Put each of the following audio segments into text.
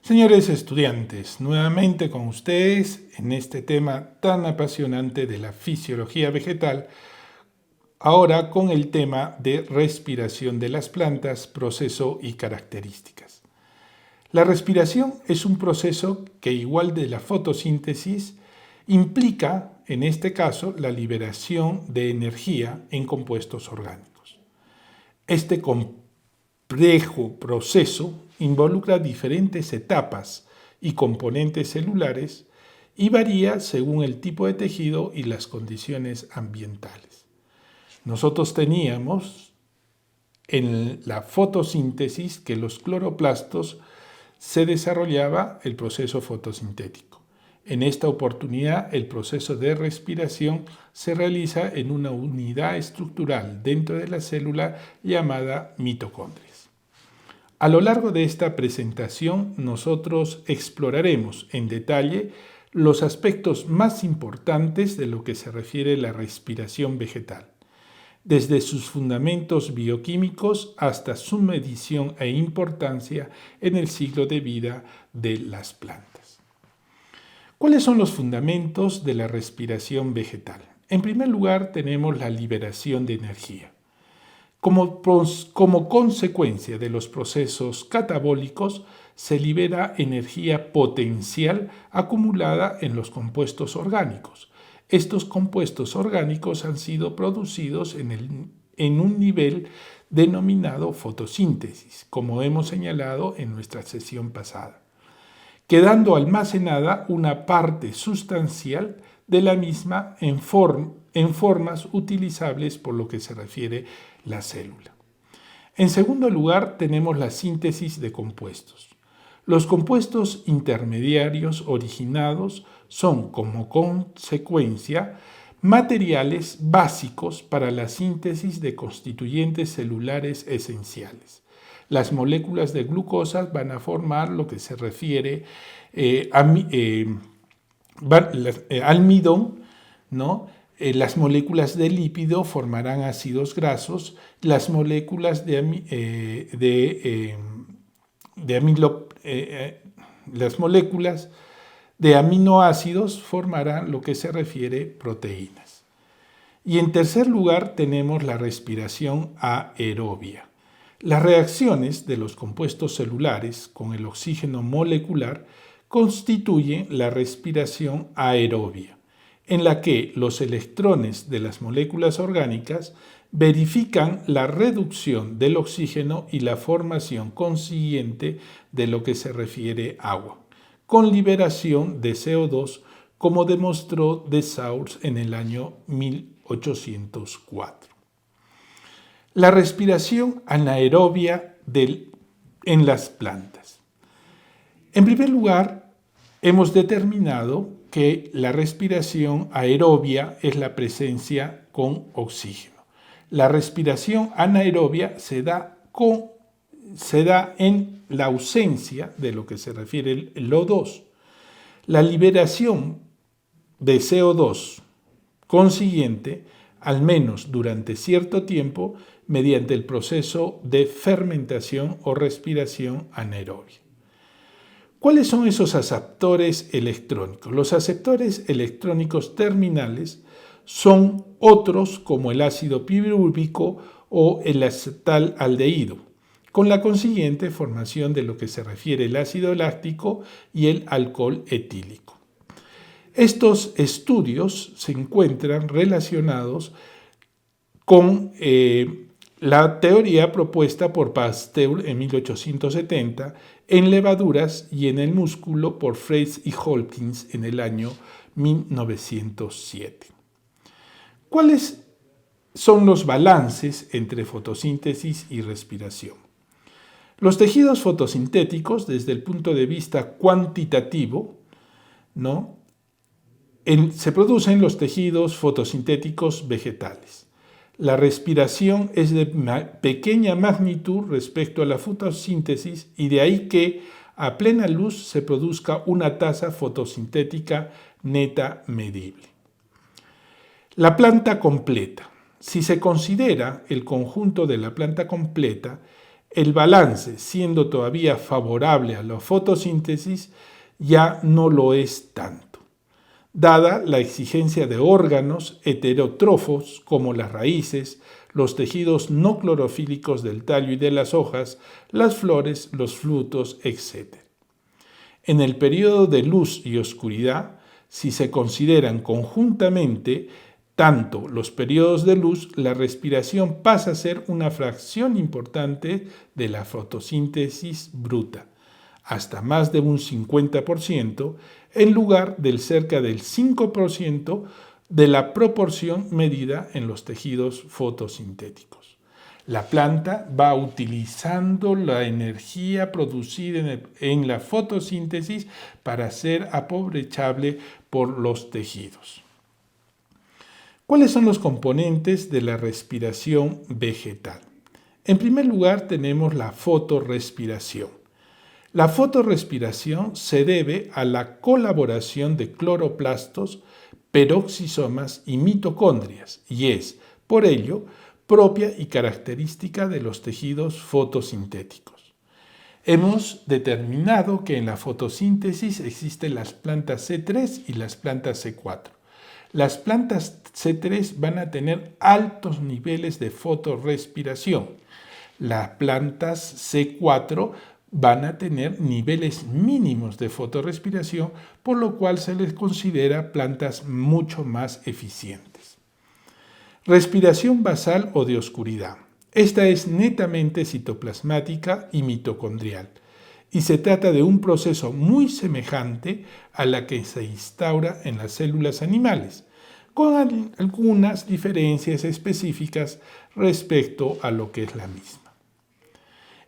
Señores estudiantes, nuevamente con ustedes en este tema tan apasionante de la fisiología vegetal, ahora con el tema de respiración de las plantas, proceso y características. La respiración es un proceso que, igual de la fotosíntesis, implica, en este caso, la liberación de energía en compuestos orgánicos. Este complejo proceso involucra diferentes etapas y componentes celulares y varía según el tipo de tejido y las condiciones ambientales. Nosotros teníamos en la fotosíntesis que los cloroplastos se desarrollaba el proceso fotosintético. En esta oportunidad, el proceso de respiración se realiza en una unidad estructural dentro de la célula llamada mitocondrias. A lo largo de esta presentación, nosotros exploraremos en detalle los aspectos más importantes de lo que se refiere a la respiración vegetal, desde sus fundamentos bioquímicos hasta su medición e importancia en el ciclo de vida de las plantas. ¿Cuáles son los fundamentos de la respiración vegetal? En primer lugar, tenemos la liberación de energía. Como consecuencia de los procesos catabólicos, se libera energía potencial acumulada en los compuestos orgánicos. Estos compuestos orgánicos han sido producidos en un nivel denominado fotosíntesis, como hemos señalado en nuestra sesión pasada, quedando almacenada una parte sustancial de la misma en formas utilizables por lo que se refiere la célula. En segundo lugar, tenemos la síntesis de compuestos. Los compuestos intermediarios originados son, como consecuencia, materiales básicos para la síntesis de constituyentes celulares esenciales. Las moléculas de glucosa van a formar lo que se refiere almidón, ¿no? Las moléculas de lípido formarán ácidos grasos, las moléculas de aminoácidos formarán lo que se refiere proteínas. Y en tercer lugar tenemos la respiración aerobia. Las reacciones de los compuestos celulares con el oxígeno molecular constituyen la respiración aerobia, en la que los electrones de las moléculas orgánicas verifican la reducción del oxígeno y la formación consiguiente de lo que se refiere agua, con liberación de CO2, como demostró de Sauer en el año 1804. La respiración anaerobia en las plantas. En primer lugar, hemos determinado que la respiración aerobia es la presencia con oxígeno. La respiración anaerobia se da en la ausencia de lo que se refiere el O2. La liberación de CO2 consiguiente, al menos durante cierto tiempo, mediante el proceso de fermentación o respiración anaerobia. ¿Cuáles son esos aceptores electrónicos? Los aceptores electrónicos terminales son otros como el ácido pirúvico o el acetaldehído, con la consiguiente formación de lo que se refiere el ácido láctico y el alcohol etílico. Estos estudios se encuentran relacionados con la teoría propuesta por Pasteur en 1870 en levaduras y en el músculo por Fraise y Hawkins en el año 1907. ¿Cuáles son los balances entre fotosíntesis y respiración? Los tejidos fotosintéticos, desde el punto de vista cuantitativo, se producen los tejidos fotosintéticos vegetales. La respiración es de pequeña magnitud respecto a la fotosíntesis y de ahí que a plena luz se produzca una tasa fotosintética neta medible. La planta completa. Si se considera el conjunto de la planta completa, el balance, siendo todavía favorable a la fotosíntesis, ya no lo es tanto, dada la exigencia de órganos heterótrofos como las raíces, los tejidos no clorofílicos del tallo y de las hojas, las flores, los frutos, etc. En el periodo de luz y oscuridad, si se consideran conjuntamente tanto los periodos de luz, la respiración pasa a ser una fracción importante de la fotosíntesis bruta, hasta más de un 50%, en lugar del cerca del 5% de la proporción medida en los tejidos fotosintéticos. La planta va utilizando la energía producida en la fotosíntesis para ser aprovechable por los tejidos. ¿Cuáles son los componentes de la respiración vegetal? En primer lugar, tenemos la fotorrespiración. La fotorrespiración se debe a la colaboración de cloroplastos, peroxisomas y mitocondrias y es, por ello, propia y característica de los tejidos fotosintéticos. Hemos determinado que en la fotosíntesis existen las plantas C3 y las plantas C4. Las plantas C3 van a tener altos niveles de fotorrespiración. Las plantas C4 van a tener niveles mínimos de fotorrespiración, por lo cual se les considera plantas mucho más eficientes. Respiración basal o de oscuridad. Esta es netamente citoplasmática y mitocondrial, y se trata de un proceso muy semejante a la que se instaura en las células animales, con algunas diferencias específicas respecto a lo que es la misma.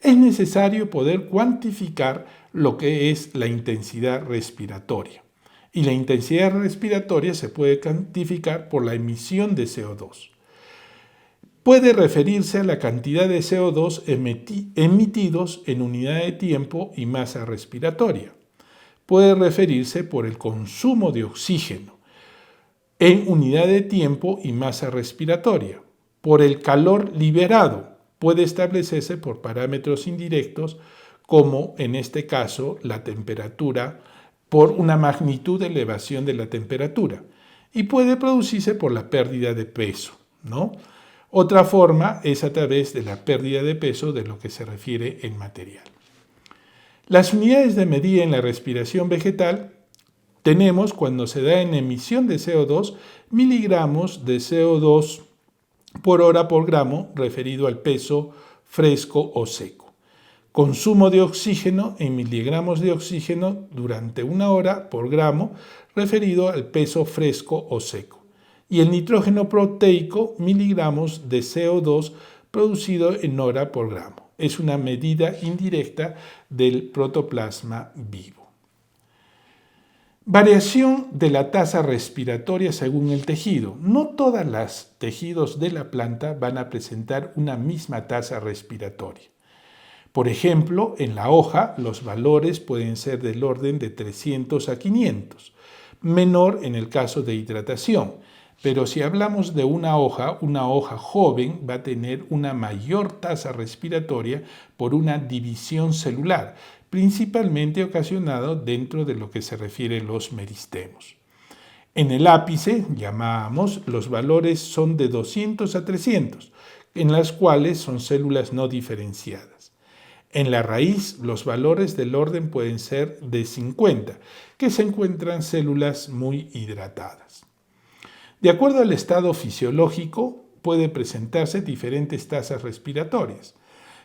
Es necesario poder cuantificar lo que es la intensidad respiratoria. Y la intensidad respiratoria se puede cuantificar por la emisión de CO2. Puede referirse a la cantidad de CO2 emitidos en unidad de tiempo y masa respiratoria. Puede referirse por el consumo de oxígeno en unidad de tiempo y masa respiratoria, por el calor liberado. Puede establecerse por parámetros indirectos, como en este caso la temperatura, por una magnitud de elevación de la temperatura, y puede producirse por la pérdida de peso, ¿no? Otra forma es a través de la pérdida de peso de lo que se refiere en material. Las unidades de medida en la respiración vegetal tenemos, cuando se da en emisión de CO2, miligramos de CO2 por hora por gramo, referido al peso fresco o seco. Consumo de oxígeno en miligramos de oxígeno durante una hora por gramo, referido al peso fresco o seco. Y el nitrógeno proteico, miligramos de CO2 producido en hora por gramo. Es una medida indirecta del protoplasma vivo. Variación de la tasa respiratoria según el tejido. No todos los tejidos de la planta van a presentar una misma tasa respiratoria. Por ejemplo, en la hoja los valores pueden ser del orden de 300 a 500, menor en el caso de hidratación. Pero si hablamos de una hoja joven va a tener una mayor tasa respiratoria por una división celular, principalmente ocasionado dentro de lo que se refiere a los meristemos. En el ápice, llamamos, los valores son de 200 a 300, en las cuales son células no diferenciadas. En la raíz, los valores del orden pueden ser de 50, que se encuentran células muy hidratadas. De acuerdo al estado fisiológico, puede presentarse diferentes tasas respiratorias.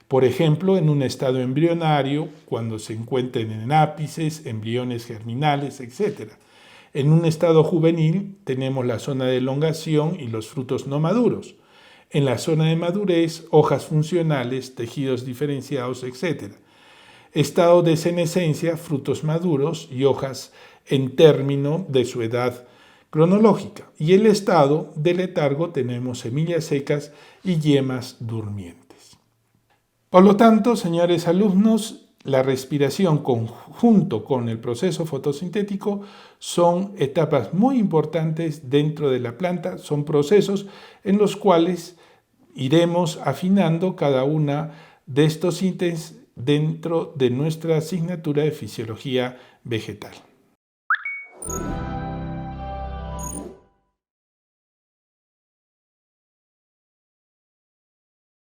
Por ejemplo, en un estado embrionario, cuando se encuentren en ápices, embriones germinales, etc. En un estado juvenil tenemos la zona de elongación y los frutos no maduros. En la zona de madurez, hojas funcionales, tejidos diferenciados, etc. Estado de senescencia, frutos maduros y hojas en término de su edad cronológica. Y el estado de letargo tenemos semillas secas y yemas durmientes. Por lo tanto, señores alumnos, la respiración junto con el proceso fotosintético son etapas muy importantes dentro de la planta, son procesos en los cuales iremos afinando cada una de estos ítems dentro de nuestra asignatura de fisiología vegetal.